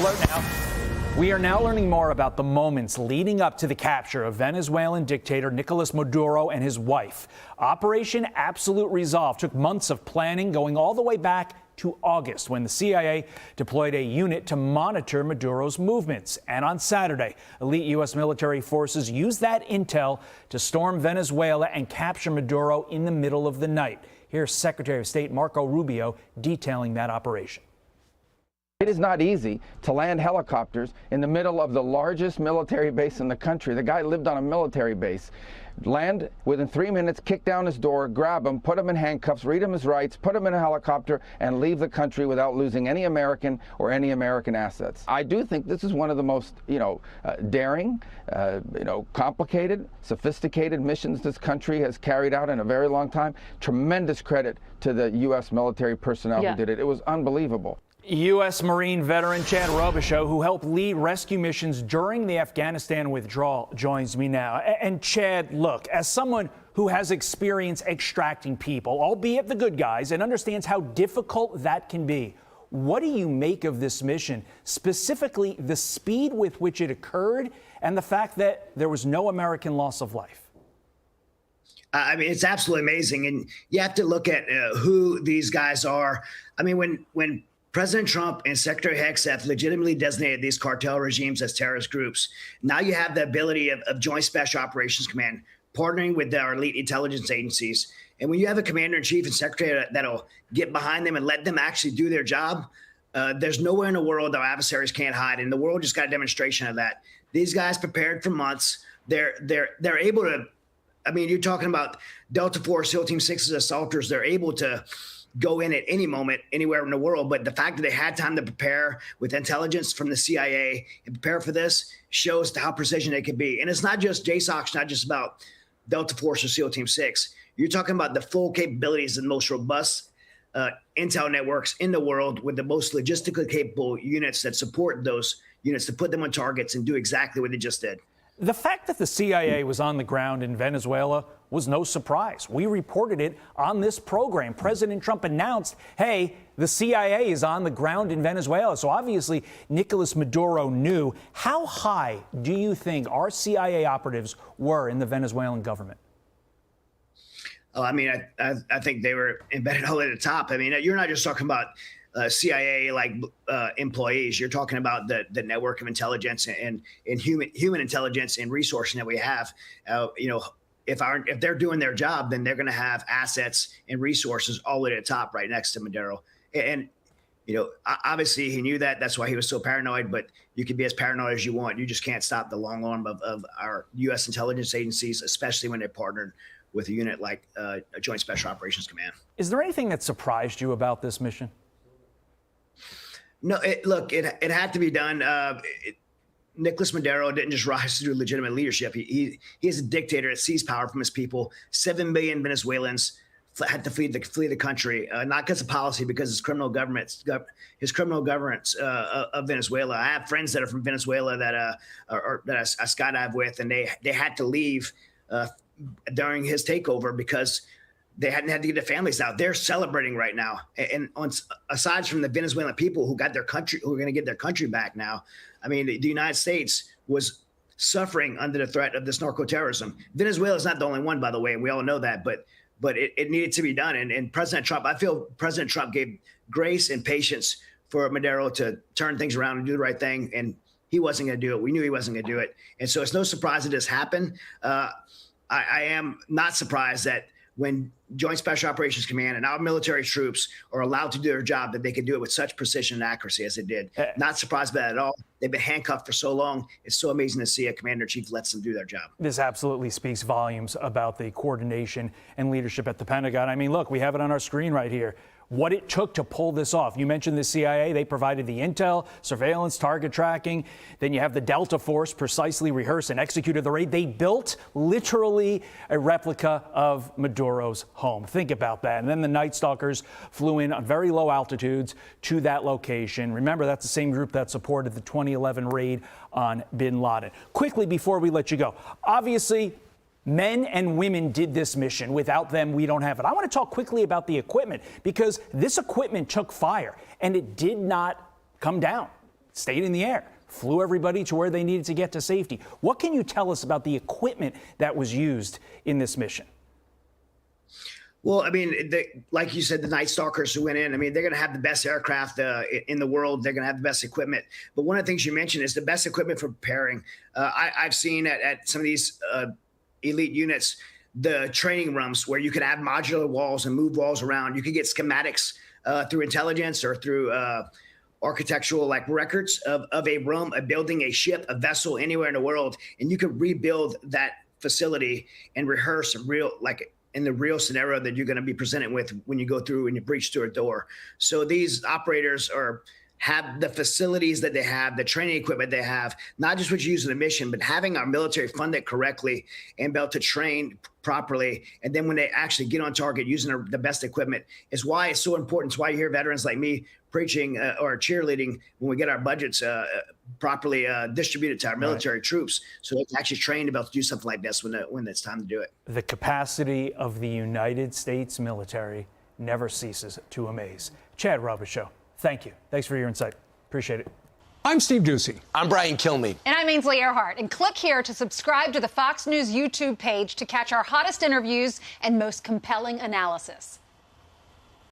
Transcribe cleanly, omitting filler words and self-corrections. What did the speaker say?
alert now. We are now learning more about the moments leading up to the capture of Venezuelan dictator Nicolás Maduro and his wife. Operation Absolute Resolve took months of planning, going all the way back to August, when the CIA deployed a unit to monitor Maduro's movements. And on Saturday, elite U.S. military forces used that intel to storm Venezuela and capture Maduro in the middle of the night. Here's Secretary of State Marco Rubio detailing that operation. It is not easy to land helicopters in the middle of the largest military base in the country. The guy lived on a military base. Land within 3 minutes, kick down his door, grab him, put him in handcuffs, read him his rights, put him in a helicopter, and leave the country without losing any American or any American assets. I do think this is one of the most, daring, complicated, sophisticated missions this country has carried out in a very long time. Tremendous credit to the U.S. military personnel who did it. It was unbelievable. U.S. Marine veteran Chad Robichaux, who helped lead rescue missions during the Afghanistan withdrawal, joins me now. And Chad, look, as someone who has experience extracting people, albeit the good guys, and understands how difficult that can be, what do you make of this mission, specifically the speed with which it occurred and the fact that there was no American loss of life? I mean, it's absolutely amazing. And you have to look at who these guys are. I mean, when President Trump and Secretary Hicks have legitimately designated these cartel regimes as terrorist groups, now you have the ability of Joint Special Operations Command partnering with our elite intelligence agencies. And when you have a commander-in-chief and secretary that'll get behind them and let them actually do their job, there's nowhere in the world our adversaries can't hide. And the world just got a demonstration of that. These guys prepared for months. They're able to, I mean, you're talking about Delta Force, SEAL Team 6's assaulters. They're able to go in at any moment, anywhere in the world. But the fact that they had time to prepare with intelligence from the CIA and prepare for this shows how precision it could be. And it's not just JSOC's, not just about Delta Force or SEAL Team 6. You're talking about the full capabilities and most robust intel networks in the world with the most logistically capable units that support those units to put them on targets and do exactly what they just did. The fact that the CIA was on the ground in Venezuela was no surprise. We reported it on this program. President Trump announced, hey, the CIA is on the ground in Venezuela. So obviously, Nicolás Maduro knew. How high do you think our CIA operatives were in the Venezuelan government? Oh, I mean, I think they were embedded all at the top. I mean, you're not just talking about CIA employees. You're talking about the network of intelligence and human intelligence and resourcing that we have. If they're doing their job, then they're going to have assets and resources all the way to the top, right next to Maduro. And obviously he knew that. That's why he was so paranoid. But you can be as paranoid as you want. You just can't stop the long arm of our U.S. intelligence agencies, especially when they're partnered with a unit like a Joint Special Operations Command. Is there anything that surprised you about this mission? No, it had to be done. Nicolás Maduro didn't just rise to legitimate leadership. He is a dictator that seized power from his people. 7 million Venezuelans had to flee the country, not because of policy, because his criminal governance of Venezuela. I have friends that are from Venezuela that I skydive with, and they had to leave during his takeover because they hadn't had to get their families out. They're celebrating right now. And aside from the Venezuelan people who got their country, who are going to get their country back now, I mean, the United States was suffering under the threat of this narco-terrorism. Venezuela is not the only one, by the way, and we all know that, but it needed to be done. And President Trump, I feel President Trump gave grace and patience for Maduro to turn things around and do the right thing, and he wasn't going to do it. We knew he wasn't going to do it. And so it's no surprise that this happened. I am not surprised that when Joint Special Operations Command and our military troops are allowed to do their job, that they can do it with such precision and accuracy as they did. Not surprised by that at all. They've been handcuffed for so long. It's so amazing to see a commander-in-chief lets them do their job. This absolutely speaks volumes about the coordination and leadership at the Pentagon. I mean, look, we have it on our screen right here. What it took to pull this off. You mentioned the CIA. They provided the intel, surveillance, target tracking. Then you have the Delta Force precisely rehearsed and executed the raid. They built literally a replica of Maduro's home. Think about that. And then the Night Stalkers flew in on very low altitudes to that location. Remember, that's the same group that supported the 2011 raid on bin Laden. Quickly, before we let you go, obviously, men and women did this mission. Without them, we don't have it. I want to talk quickly about the equipment, because this equipment took fire and it did not come down. stayed in the air, flew everybody to where they needed to get to safety. What can you tell us about the equipment that was used in this mission? Well, I mean, like you said, the Night Stalkers who went in, I mean, they're going to have the best aircraft in the world. They're going to have the best equipment. But one of the things you mentioned is the best equipment for preparing. I've seen at some of these elite units, the training rooms where you could add modular walls and move walls around. You could get schematics through intelligence or through architectural like records of a room, a building, a ship, a vessel anywhere in the world. And you could rebuild that facility and rehearse in the real scenario that you're going to be presented with when you go through and you breach through a door. So these operators have the facilities that they have, the training equipment they have, not just what you use in the mission, but having our military fund it correctly and be able to train properly. And then when they actually get on target using the best equipment is why it's so important. It's why you hear veterans like me preaching or cheerleading when we get our budgets properly distributed to our military troops, so they can actually train to be able to do something like this when it's time to do it. The capacity of the United States military never ceases to amaze. Chad Robichaux, thank you. Thanks for your insight. Appreciate it. I'm Steve Ducey. I'm Brian Kilmeade. And I'm Ainsley Earhart. And click here to subscribe to the Fox News YouTube page to catch our hottest interviews and most compelling analysis.